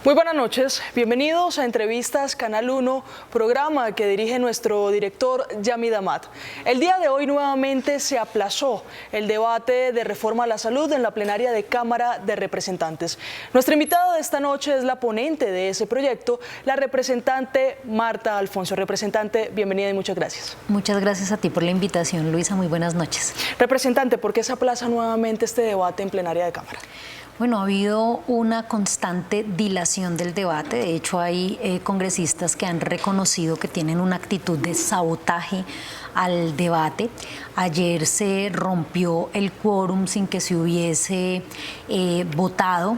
Muy buenas noches, bienvenidos a Entrevistas Canal 1, programa que dirige nuestro director Yamid Amat. El día de hoy nuevamente se aplazó el debate de reforma a la salud en la plenaria de Cámara de Representantes. Nuestra invitada de esta noche es la ponente de ese proyecto, la representante Marta Alfonso. Representante, bienvenida y muchas gracias. Muchas gracias a ti por la invitación, Luisa. Muy buenas noches. Representante, ¿por qué se aplaza nuevamente este debate en plenaria de Cámara? Bueno, ha habido una constante dilación del debate. De hecho, hay congresistas que han reconocido que tienen una actitud de sabotaje al debate. Ayer se rompió el quórum sin que se hubiese votado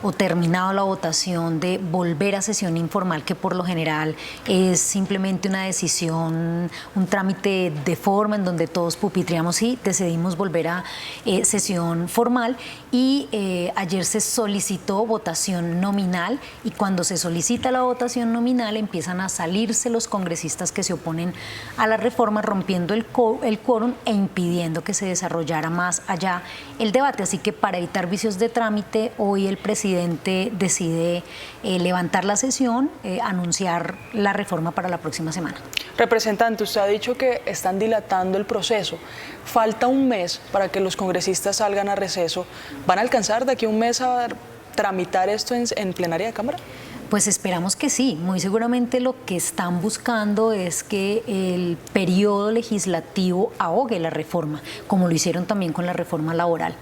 o terminado la votación de volver a sesión informal, que por lo general es simplemente una decisión, un trámite de forma en donde todos pupitreamos y decidimos volver a sesión formal. Y ayer se solicitó votación nominal, y cuando se solicita la votación nominal empiezan a salirse los congresistas que se oponen a la reforma, rompiendo el quórum e impidiendo que se desarrollara más allá el debate. Así que para evitar vicios de trámite, hoy el presidente decide levantar la sesión, anunciar la reforma para la próxima semana. Representante, usted ha dicho que están dilatando el proceso. Falta un mes para que los congresistas salgan a receso. ¿Van a alcanzar de aquí a un mes a tramitar esto en plenaria de Cámara? Pues esperamos que sí. Muy seguramente lo que están buscando es que el periodo legislativo ahogue la reforma, como lo hicieron también con la reforma laboral.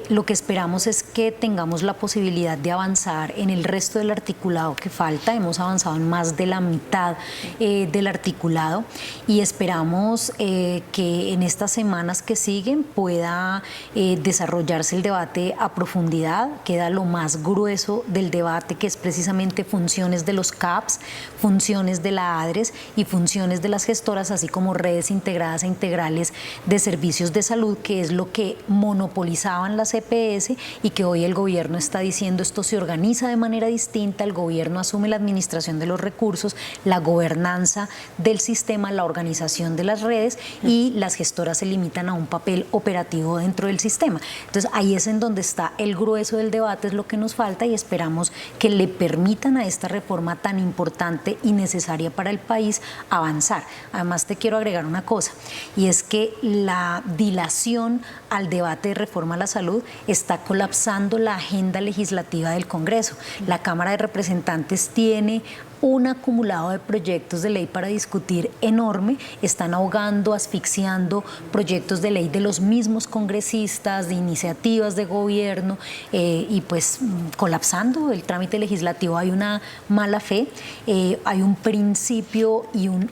Lo que esperamos es que tengamos la posibilidad de avanzar en el resto del articulado que falta. Hemos avanzado en más de la mitad del articulado y esperamos que en estas semanas que siguen pueda desarrollarse el debate a profundidad. Queda lo más grueso del debate, que es precisamente funciones de los CAPS, funciones de la ADRES y funciones de las gestoras, así como redes integradas e integrales de servicios de salud, que es lo que monopolizaban las EPS y que hoy el gobierno está diciendo esto se organiza de manera distinta, el gobierno asume la administración de los recursos, la gobernanza del sistema, la organización de las redes, y las gestoras se limitan a un papel operativo dentro del sistema. Entonces ahí es en donde está el grueso del debate, es lo que nos falta, y esperamos que le permitan a esta reforma tan importante y necesaria para el país avanzar. Además, te quiero agregar una cosa, y es que la dilación al debate de reforma a la salud está colapsando la agenda legislativa del Congreso. La Cámara de Representantes tiene un acumulado de proyectos de ley para discutir enorme, están ahogando, asfixiando proyectos de ley de los mismos congresistas, de iniciativas de gobierno, y pues colapsando el trámite legislativo. Hay una mala fe, hay un principio y un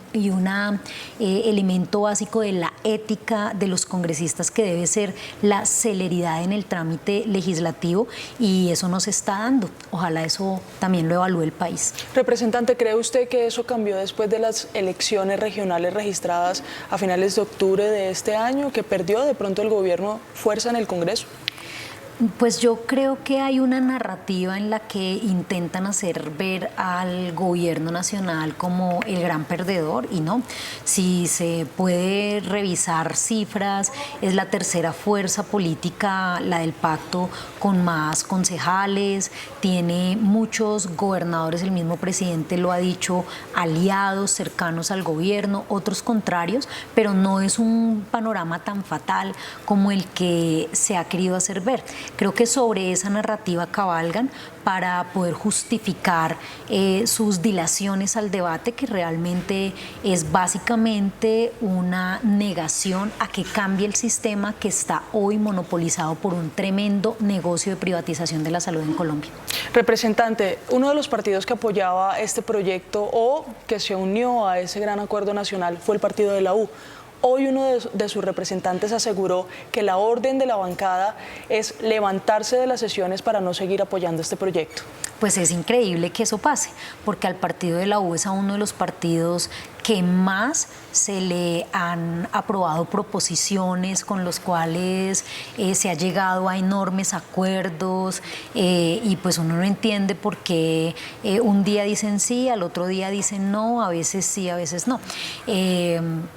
elemento básico de la ética de los congresistas que debe ser la celeridad en el trámite legislativo, y eso no se está dando. Ojalá eso también lo evalúe el país. Representante, ¿cree usted que eso cambió después de las elecciones regionales registradas a finales de octubre de este año, que perdió de pronto el gobierno fuerza en el Congreso? Pues yo creo que hay una narrativa en la que intentan hacer ver al gobierno nacional como el gran perdedor, y no. Si se puede revisar cifras, es la tercera fuerza política, la del pacto, con más concejales, tiene muchos gobernadores, el mismo presidente lo ha dicho, aliados cercanos al gobierno, otros contrarios, pero no es un panorama tan fatal como el que se ha querido hacer ver. Creo que sobre esa narrativa cabalgan para poder justificar sus dilaciones al debate, que realmente es básicamente una negación a que cambie el sistema que está hoy monopolizado por un tremendo negocio de privatización de la salud en Colombia. Representante, uno de los partidos que apoyaba este proyecto o que se unió a ese gran acuerdo nacional fue el partido de la U. Hoy uno de sus representantes aseguró que la orden de la bancada es levantarse de las sesiones para no seguir apoyando este proyecto. Pues es increíble que eso pase, porque al partido de la U es a uno de los partidos que más se le han aprobado proposiciones con los cuales se ha llegado a enormes acuerdos, y pues uno no entiende por qué un día dicen sí, al otro día dicen no, a veces sí, a veces no.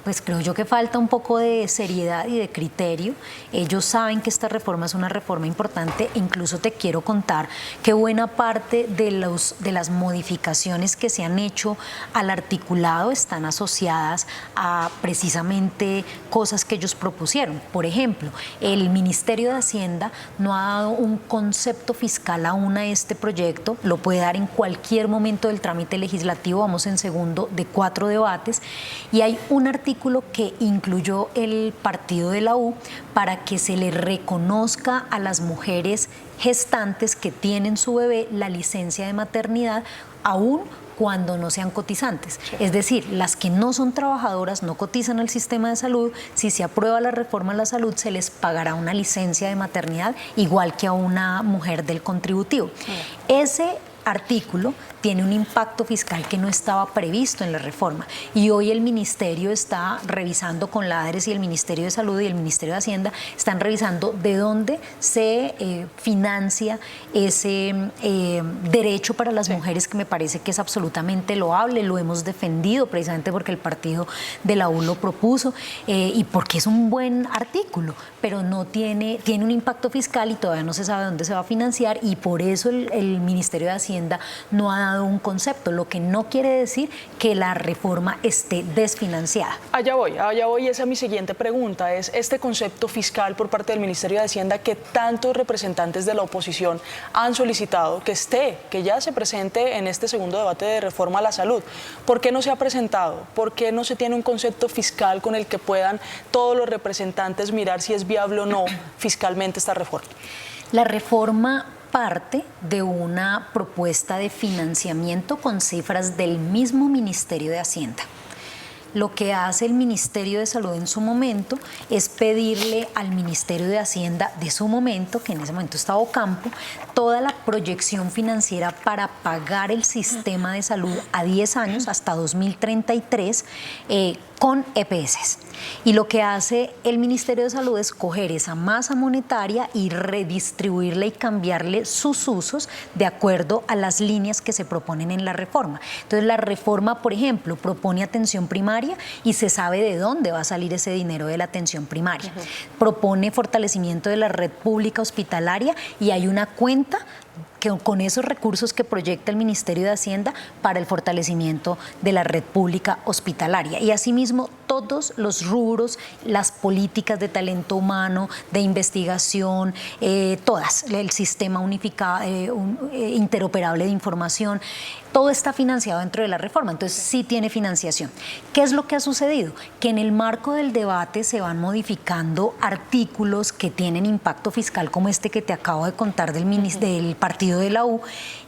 Pues creo yo que falta un poco de seriedad y de criterio. Ellos saben que esta reforma es una reforma importante. Incluso te quiero contar que buena parte de las modificaciones que se han hecho al articulado están asociadas a precisamente cosas que ellos propusieron. Por ejemplo, el Ministerio de Hacienda no ha dado un concepto fiscal aún a este proyecto, lo puede dar en cualquier momento del trámite legislativo, vamos en segundo de 4 debates, y hay un artículo que incluyó el partido de la U para que se le reconozca a las mujeres gestantes que tienen su bebé la licencia de maternidad aún cuando no sean cotizantes. Sí. Es decir, las que no son trabajadoras, no cotizan al sistema de salud, si se aprueba la reforma a la salud, se les pagará una licencia de maternidad igual que a una mujer del contributivo. Sí. Ese artículo tiene un impacto fiscal que no estaba previsto en la reforma, y hoy el Ministerio está revisando con la ADRES y el Ministerio de Salud y el Ministerio de Hacienda están revisando de dónde se financia ese derecho para las mujeres, que me parece que es absolutamente loable. Lo hemos defendido precisamente porque el partido de la U lo propuso, y porque es un buen artículo, pero no tiene un impacto fiscal y todavía no se sabe dónde se va a financiar, y por eso el Ministerio de Hacienda no ha dado un concepto, lo que no quiere decir que la reforma esté desfinanciada. Allá voy, esa es mi siguiente pregunta, es este concepto fiscal por parte del Ministerio de Hacienda que tantos representantes de la oposición han solicitado que ya se presente en este segundo debate de reforma a la salud. ¿Por qué no se ha presentado? ¿Por qué no se tiene un concepto fiscal con el que puedan todos los representantes mirar si es viable o no fiscalmente esta reforma? La reforma parte de una propuesta de financiamiento con cifras del mismo Ministerio de Hacienda. Lo que hace el Ministerio de Salud en su momento es pedirle al Ministerio de Hacienda de su momento, que en ese momento estaba Ocampo, toda la proyección financiera para pagar el sistema de salud a 10 años, hasta 2033, con EPS. Y lo que hace el Ministerio de Salud es coger esa masa monetaria y redistribuirla y cambiarle sus usos de acuerdo a las líneas que se proponen en la reforma. Entonces, la reforma, por ejemplo, propone atención primaria y se sabe de dónde va a salir ese dinero de la atención primaria. Propone fortalecimiento de la red pública hospitalaria y hay una cuenta que con esos recursos que proyecta el Ministerio de Hacienda para el fortalecimiento de la red pública hospitalaria. Y asimismo, todos los rubros, las políticas de talento humano, de investigación, todas, el sistema unificado, interoperable de información, todo está financiado dentro de la reforma, entonces sí tiene financiación. ¿Qué es lo que ha sucedido? Que en el marco del debate se van modificando artículos que tienen impacto fiscal, como este que te acabo de contar del partido de la U,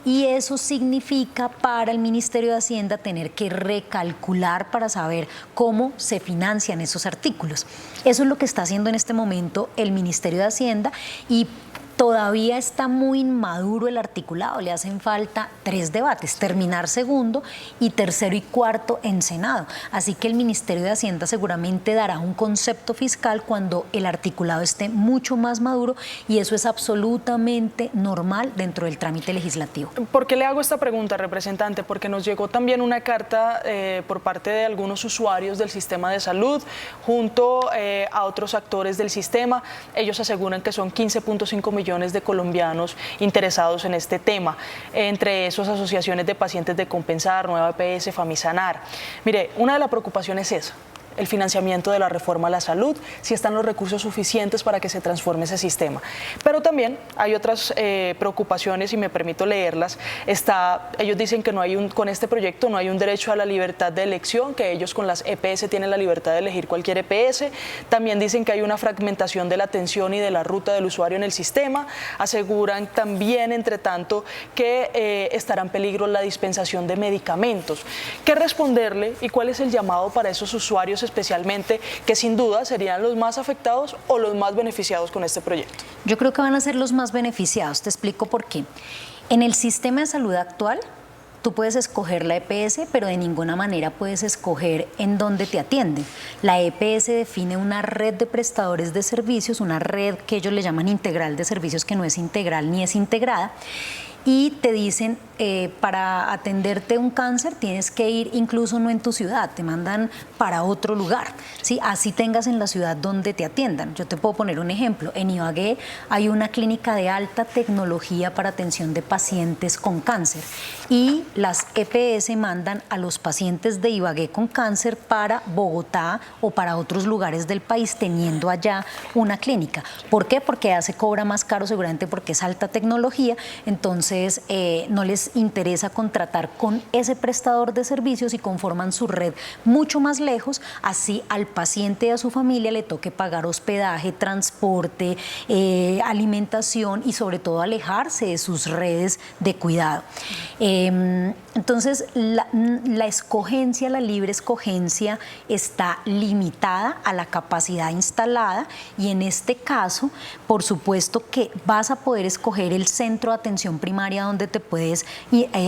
y eso significa para el Ministerio de Hacienda tener que recalcular para saber cómo se financian esos artículos. Eso es lo que está haciendo en este momento el Ministerio de Hacienda, y todavía está muy inmaduro el articulado, le hacen falta 3 debates, terminar segundo y tercero y cuarto en Senado. Así que el Ministerio de Hacienda seguramente dará un concepto fiscal cuando el articulado esté mucho más maduro, y eso es absolutamente normal dentro del trámite legislativo. ¿Por qué le hago esta pregunta, representante? Porque nos llegó también una carta por parte de algunos usuarios del sistema de salud junto a otros actores del sistema. Ellos aseguran que son 15.5 millones de colombianos interesados en este tema, entre esos asociaciones de pacientes de Compensar, Nueva EPS, Famisanar. Mire, una de las preocupaciones es esa: el financiamiento de la reforma a la salud, si están los recursos suficientes para que se transforme ese sistema. Pero también hay otras preocupaciones, y me permito leerlas. Ellos dicen que con este proyecto no hay un derecho a la libertad de elección, que ellos con las EPS tienen la libertad de elegir cualquier EPS. También dicen que hay una fragmentación de la atención y de la ruta del usuario en el sistema. Aseguran también, entre tanto, que estará en peligro la dispensación de medicamentos. ¿Qué responderle y cuál es el llamado para esos usuarios especialmente, que sin duda serían los más afectados o los más beneficiados con este proyecto? Yo creo que van a ser los más beneficiados, te explico por qué. En el sistema de salud actual, tú puedes escoger la EPS, pero de ninguna manera puedes escoger en dónde te atienden. La EPS define una red de prestadores de servicios, una red que ellos le llaman integral de servicios, que no es integral ni es integrada, y te dicen, para atenderte un cáncer tienes que ir incluso no en tu ciudad, te mandan para otro lugar, ¿sí? Así tengas en la ciudad donde te atiendan. Yo te puedo poner un ejemplo. En Ibagué hay una clínica de alta tecnología para atención de pacientes con cáncer y las EPS mandan a los pacientes de Ibagué con cáncer para Bogotá o para otros lugares del país, teniendo allá una clínica. ¿Por qué? Porque ya se cobra más caro, seguramente porque es alta tecnología, entonces no les interesa contratar con ese prestador de servicios y conforman su red mucho más lejos, así al paciente y a su familia le toque pagar hospedaje, transporte, alimentación y sobre todo alejarse de sus redes de cuidado. Entonces la escogencia, la libre escogencia está limitada a la capacidad instalada y en este caso, por supuesto que vas a poder escoger el centro de atención primaria donde te puedes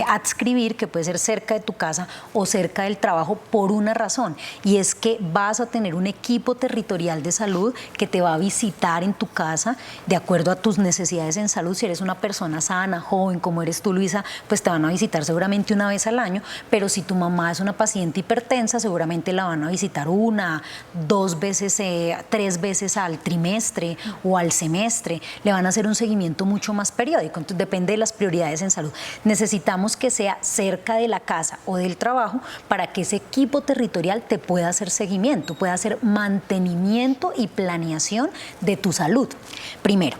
adscribir, que puede ser cerca de tu casa o cerca del trabajo, por una razón, y es que vas a tener un equipo territorial de salud que te va a visitar en tu casa de acuerdo a tus necesidades en salud. Si eres una persona sana, joven, como eres tú, Luisa, pues te van a visitar seguramente una vez al año, pero si tu mamá es una paciente hipertensa, seguramente la van a visitar 1, 2 veces, 3 veces al trimestre o al semestre. Le van a hacer un seguimiento mucho más periódico, entonces depende de las prioridades en salud. Necesitamos que sea cerca de la casa o del trabajo para que ese equipo territorial te pueda hacer seguimiento, pueda hacer mantenimiento y planeación de tu salud, primero.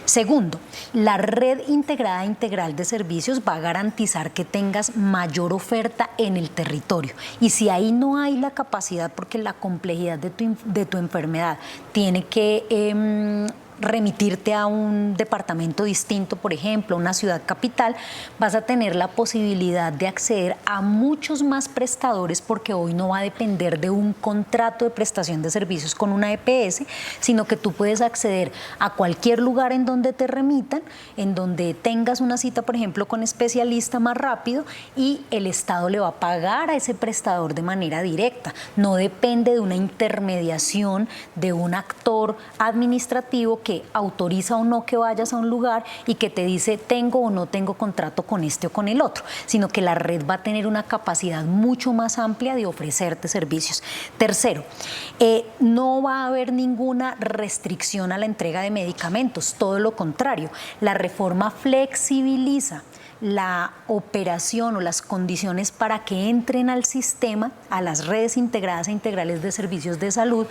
Segundo, la red integrada integral de servicios va a garantizar que tengas mayor oferta en el territorio. Y si ahí no hay la capacidad, porque la complejidad de tu enfermedad tiene que remitirte a un departamento distinto, por ejemplo, una ciudad capital, vas a tener la posibilidad de acceder a muchos más prestadores, porque hoy no va a depender de un contrato de prestación de servicios con una EPS, sino que tú puedes acceder a cualquier lugar en donde te remitan, en donde tengas una cita, por ejemplo, con especialista más rápido, y el Estado le va a pagar a ese prestador de manera directa. No depende de una intermediación de un actor administrativo que autoriza o no que vayas a un lugar y que te dice tengo o no tengo contrato con este o con el otro, sino que la red va a tener una capacidad mucho más amplia de ofrecerte servicios. Tercero, no va a haber ninguna restricción a la entrega de medicamentos, todo lo contrario, la reforma flexibiliza la operación o las condiciones para que entren al sistema, a las redes integradas e integrales de servicios de salud,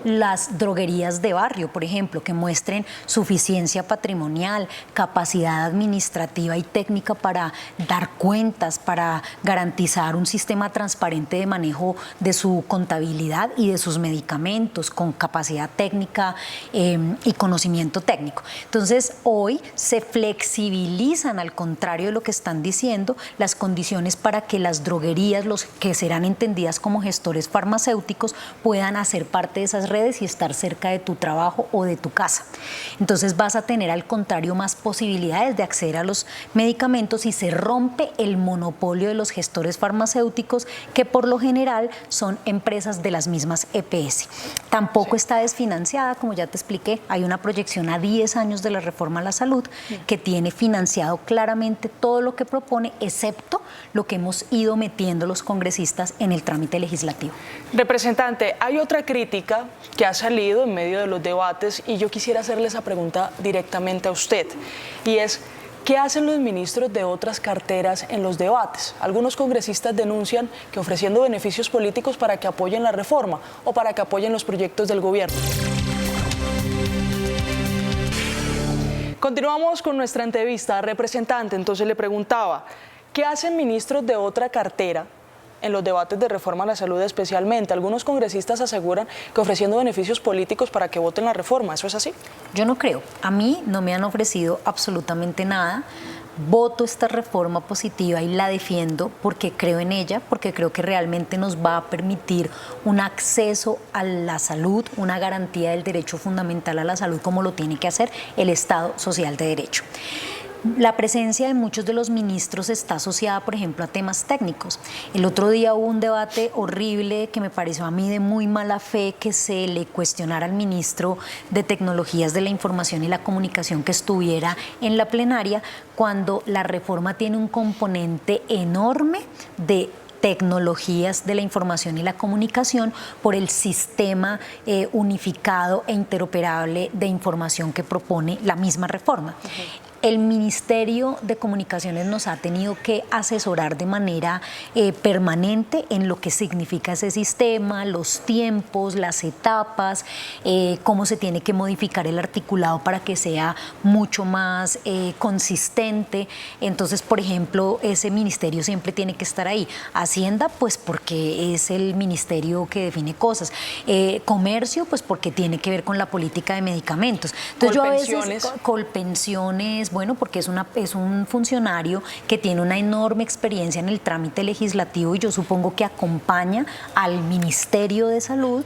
las droguerías de barrio, por ejemplo, que muestren suficiencia patrimonial, capacidad administrativa y técnica para dar cuentas, para garantizar un sistema transparente de manejo de su contabilidad y de sus medicamentos, con capacidad técnica y conocimiento técnico. Entonces, hoy se flexibilizan, al contrario de lo que están diciendo, las condiciones para que las droguerías, los que serán entendidas como gestores farmacéuticos, puedan hacer parte de esas redes y estar cerca de tu trabajo o de tu casa. Entonces vas a tener, al contrario, más posibilidades de acceder a los medicamentos y se rompe el monopolio de los gestores farmacéuticos, que por lo general son empresas de las mismas EPS. Tampoco está desfinanciada, como ya te expliqué, hay una proyección a 10 años de la reforma a la salud que tiene financiado claramente todo lo que propone, excepto lo que hemos ido metiendo los congresistas en el trámite legislativo. Representante, hay otra crítica que ha salido en medio de los debates y yo quisiera hacerle esa pregunta directamente a usted, y es: ¿qué hacen los ministros de otras carteras en los debates? Algunos congresistas denuncian que ofreciendo beneficios políticos para que apoyen la reforma o para que apoyen los proyectos del gobierno. Continuamos con nuestra entrevista. Representante, entonces le preguntaba, ¿qué hacen ministros de otra cartera en los debates de reforma a la salud especialmente? Algunos congresistas aseguran que ofreciendo beneficios políticos para que voten la reforma. ¿Eso es así? Yo no creo. A mí no me han ofrecido absolutamente nada. Voto esta reforma positiva y la defiendo porque creo en ella, porque creo que realmente nos va a permitir un acceso a la salud, una garantía del derecho fundamental a la salud, como lo tiene que hacer el Estado social de derecho. La presencia de muchos de los ministros está asociada, por ejemplo, a temas técnicos. El otro día hubo un debate horrible que me pareció a mí de muy mala fe, que se le cuestionara al ministro de Tecnologías de la Información y la Comunicación que estuviera en la plenaria, cuando la reforma tiene un componente enorme de tecnologías de la información y la comunicación por el sistema unificado e interoperable de información que propone la misma reforma. El Ministerio de Comunicaciones nos ha tenido que asesorar de manera permanente en lo que significa ese sistema, los tiempos, las etapas, cómo se tiene que modificar el articulado para que sea mucho más consistente. Entonces, por ejemplo, ese ministerio siempre tiene que estar ahí. Hacienda, pues porque es el ministerio que define cosas. Comercio, pues porque tiene que ver con la política de medicamentos. Entonces, yo a veces, Colpensiones, bueno, porque es un funcionario que tiene una enorme experiencia en el trámite legislativo y yo supongo que acompaña al Ministerio de Salud,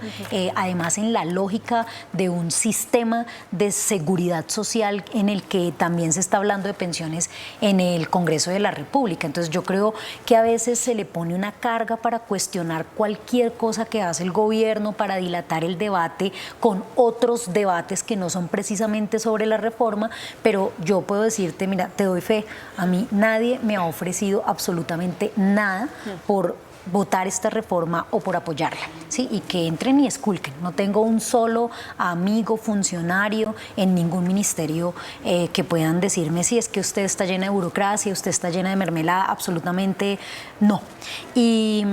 además en la lógica de un sistema de seguridad social en el que también se está hablando de pensiones en el Congreso de la República. Entonces yo creo que a veces se le pone una carga para cuestionar cualquier cosa que hace el gobierno, para dilatar el debate con otros debates que no son precisamente sobre la reforma, pero yo puedo decirte, mira, te doy fe, a mí nadie me ha ofrecido absolutamente nada por votar esta reforma o por apoyarla, ¿sí? Y que entren y esculquen. No tengo un solo amigo, funcionario en ningún ministerio que puedan decirme si es que usted está llena de burocracia, usted está llena de mermelada, absolutamente no. Y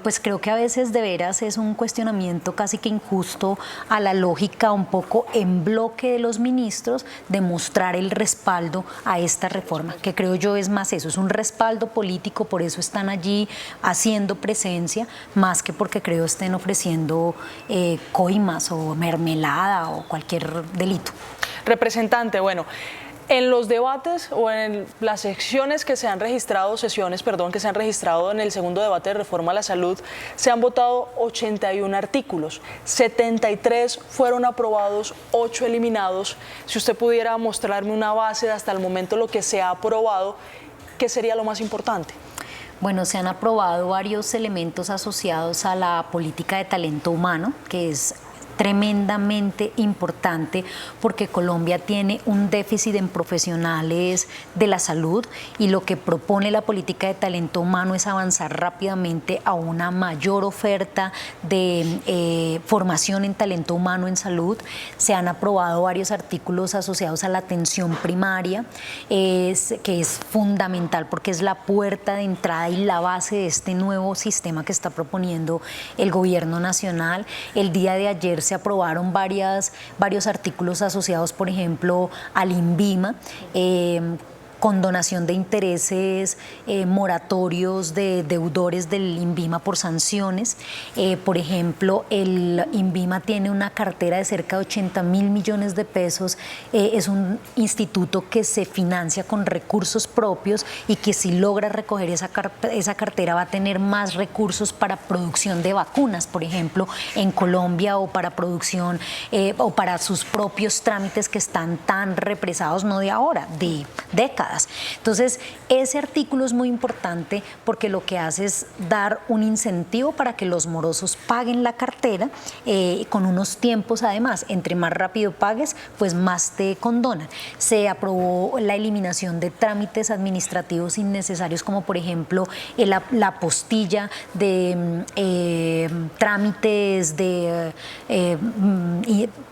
pues creo que a veces de veras es un cuestionamiento casi que injusto a la lógica un poco en bloque de los ministros de mostrar el respaldo a esta reforma, que creo yo es más eso, es un respaldo político, por eso están allí haciendo presencia, más que porque creo estén ofreciendo coimas o mermelada o cualquier delito. Representante, bueno, en los debates o en las sesiones que se han registrado, que se han registrado en el segundo debate de reforma a la salud, se han votado 81 artículos, 73 fueron aprobados, 8 eliminados. Si usted pudiera mostrarme una base de hasta el momento lo que se ha aprobado, ¿qué sería lo más importante? Bueno, se han aprobado varios elementos asociados a la política de talento humano, que es tremendamente importante porque Colombia tiene un déficit en profesionales de la salud y lo que propone la política de talento humano es avanzar rápidamente a una mayor oferta de formación en talento humano en salud. Se han aprobado varios artículos asociados a la atención primaria, que es fundamental porque es la puerta de entrada y la base de este nuevo sistema que está proponiendo el gobierno nacional. El día de ayer se aprobaron varios artículos asociados, por ejemplo, al INVIMA, condonación de intereses, moratorios de deudores del INVIMA por sanciones. Por ejemplo, el INVIMA tiene una cartera de cerca de 80.000 millones de pesos. Es un instituto que se financia con recursos propios y que si logra recoger esa cartera va a tener más recursos para producción de vacunas, por ejemplo, en Colombia, o para producción o para sus propios trámites que están tan represados, no de ahora, de décadas. Entonces, ese artículo es muy importante porque lo que hace es dar un incentivo para que los morosos paguen la cartera con unos tiempos, además, entre más rápido pagues, pues más te condonan. Se aprobó la eliminación de trámites administrativos innecesarios, como por ejemplo la apostilla de trámites de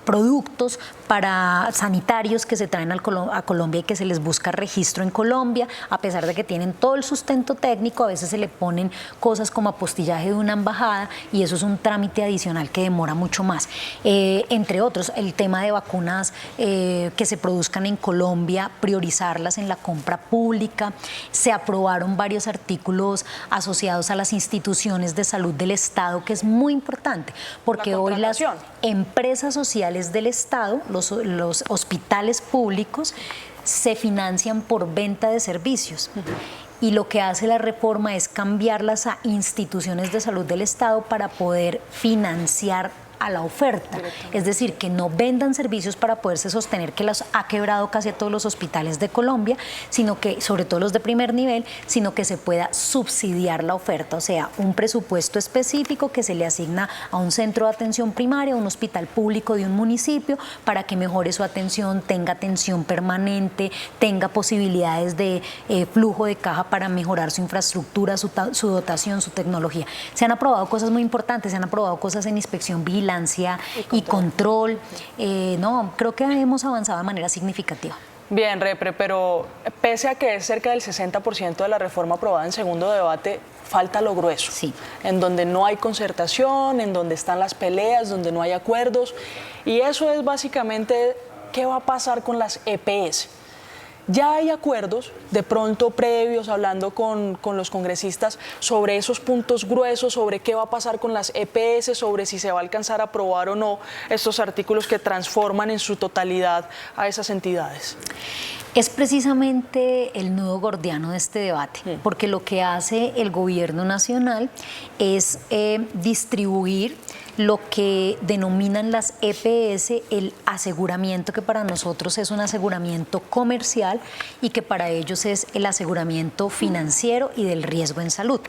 productos para sanitarios que se traen a Colombia y que se les busca registro en Colombia, a pesar de que tienen todo el sustento técnico, a veces se le ponen cosas como apostillaje de una embajada y eso es un trámite adicional que demora mucho más. Entre otros, el tema de vacunas que se produzcan en Colombia, priorizarlas en la compra pública. Se aprobaron varios artículos asociados a las instituciones de salud del Estado, que es muy importante, porque hoy las empresas sociales del Estado, los hospitales públicos, se financian por venta de servicios. Y lo que hace la reforma es cambiarlas a instituciones de salud del Estado para poder financiar a la oferta, es decir, que no vendan servicios para poderse sostener, que los ha quebrado casi a todos los hospitales de Colombia, sino que, sobre todo los de primer nivel, sino que se pueda subsidiar la oferta, o sea, un presupuesto específico que se le asigna a un centro de atención primaria, a un hospital público de un municipio, para que mejore su atención, tenga atención permanente, tenga posibilidades de flujo de caja para mejorar su infraestructura, su dotación, su tecnología. Se han aprobado cosas muy importantes, se han aprobado cosas en inspección, vigilancia y control. No, creo que hemos avanzado de manera significativa. Bien, Repre, pero pese a que es cerca del 60% de la reforma aprobada en segundo debate, falta lo grueso, sí, en donde no hay concertación, en donde están las peleas, donde no hay acuerdos, y eso es básicamente qué va a pasar con las EPS. Ya hay acuerdos, de pronto previos, hablando con los congresistas sobre esos puntos gruesos, sobre qué va a pasar con las EPS, sobre si se va a alcanzar a aprobar o no estos artículos que transforman en su totalidad a esas entidades. Es precisamente el nudo gordiano de este debate, porque lo que hace el gobierno nacional es distribuir lo que denominan las EPS, el aseguramiento, que para nosotros es un aseguramiento comercial y que para ellos es el aseguramiento financiero y del riesgo en salud.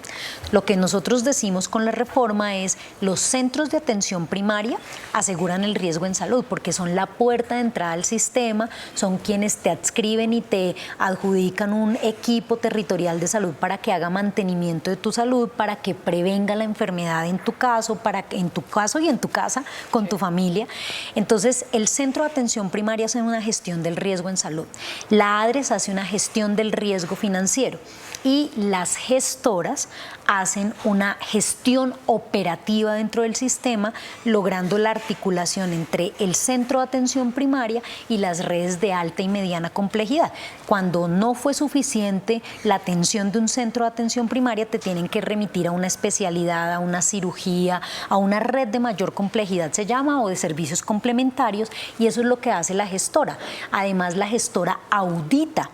Lo que nosotros decimos con la reforma es: los centros de atención primaria aseguran el riesgo en salud porque son la puerta de entrada al sistema, son quienes te adscriben y te adjudican un equipo territorial de salud para que haga mantenimiento de tu salud, para que prevenga la enfermedad en tu caso, para que en tu caso y en tu casa con tu familia. Entonces, el centro de atención primaria hace una gestión del riesgo en salud, la ADRES hace una gestión del riesgo financiero y las gestoras hacen una gestión operativa dentro del sistema, logrando la articulación entre el centro de atención primaria y las redes de alta y mediana complejidad. Cuando no fue suficiente la atención de un centro de atención primaria, te tienen que remitir a una especialidad, a una cirugía, a una red de mayor complejidad, se llama, o de servicios complementarios, y eso es lo que hace la gestora. Además, la gestora audita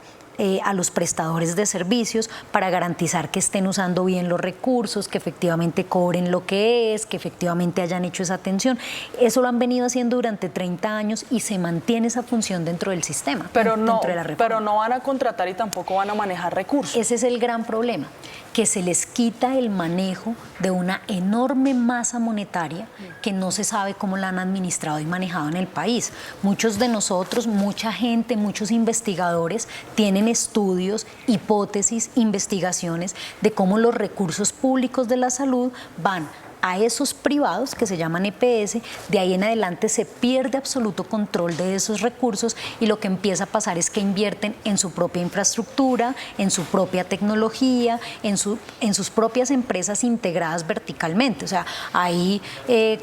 a los prestadores de servicios para garantizar que estén usando bien los recursos, que efectivamente cobren lo que es, que efectivamente hayan hecho esa atención. Eso lo han venido haciendo durante 30 años y se mantiene esa función dentro del sistema, dentro de la reforma. Pero no van a contratar y tampoco van a manejar recursos. Ese es el gran problema, que se les quita el manejo de una enorme masa monetaria que no se sabe cómo la han administrado y manejado en el país. Muchos de nosotros, mucha gente, muchos investigadores tienen estudios, hipótesis, investigaciones de cómo los recursos públicos de la salud van a esos privados que se llaman EPS, de ahí en adelante se pierde absoluto control de esos recursos y lo que empieza a pasar es que invierten en su propia infraestructura, en su propia tecnología, en sus propias empresas integradas verticalmente. O sea, hay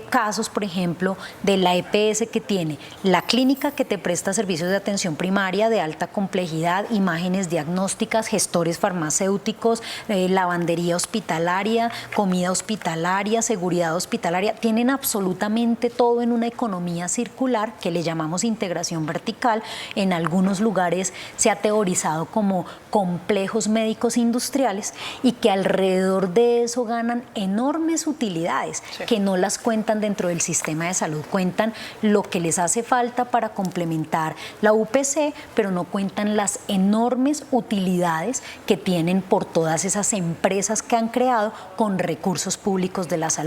casos, por ejemplo, de la EPS que tiene la clínica que te presta servicios de atención primaria de alta complejidad, imágenes diagnósticas, gestores farmacéuticos, lavandería hospitalaria, comida hospitalaria, seguridad hospitalaria, tienen absolutamente todo en una economía circular que le llamamos integración vertical. En algunos lugares se ha teorizado como complejos médicos industriales y que alrededor de eso ganan enormes utilidades que no las cuentan dentro del sistema de salud, cuentan lo que les hace falta para complementar la UPC, pero no cuentan las enormes utilidades que tienen por todas esas empresas que han creado con recursos públicos de la salud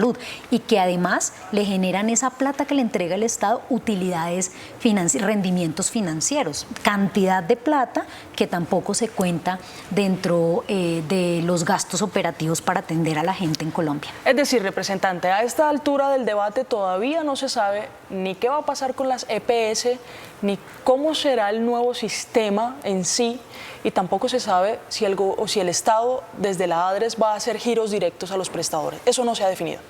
y que además le generan esa plata que le entrega el Estado, utilidades, rendimientos financieros, cantidad de plata que tampoco se cuenta dentro de los gastos operativos para atender a la gente en Colombia. Es decir, representante, a esta altura del debate todavía no se sabe ni qué va a pasar con las EPS, ni cómo será el nuevo sistema en sí, y tampoco se sabe si el Estado desde la ADRES va a hacer giros directos a los prestadores. Eso no se ha definido.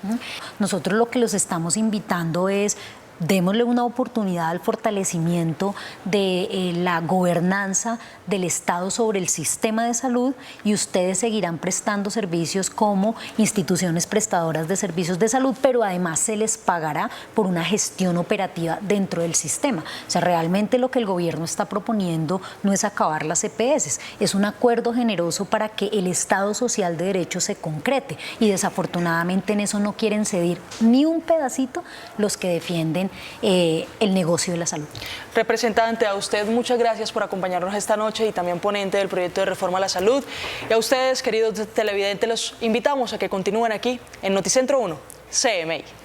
Nosotros lo que los estamos invitando es démosle una oportunidad al fortalecimiento de la gobernanza del Estado sobre el sistema de salud y ustedes seguirán prestando servicios como instituciones prestadoras de servicios de salud, pero además se les pagará por una gestión operativa dentro del sistema. O sea, realmente lo que el gobierno está proponiendo no es acabar las EPS, es un acuerdo generoso para que el Estado social de derecho se concrete, y desafortunadamente en eso no quieren ceder ni un pedacito los que defienden el negocio de la salud. Representante, a usted muchas gracias por acompañarnos esta noche y también ponente del proyecto de reforma a la salud. Y a ustedes, queridos televidentes, los invitamos a que continúen aquí en Noticentro 1, CMI.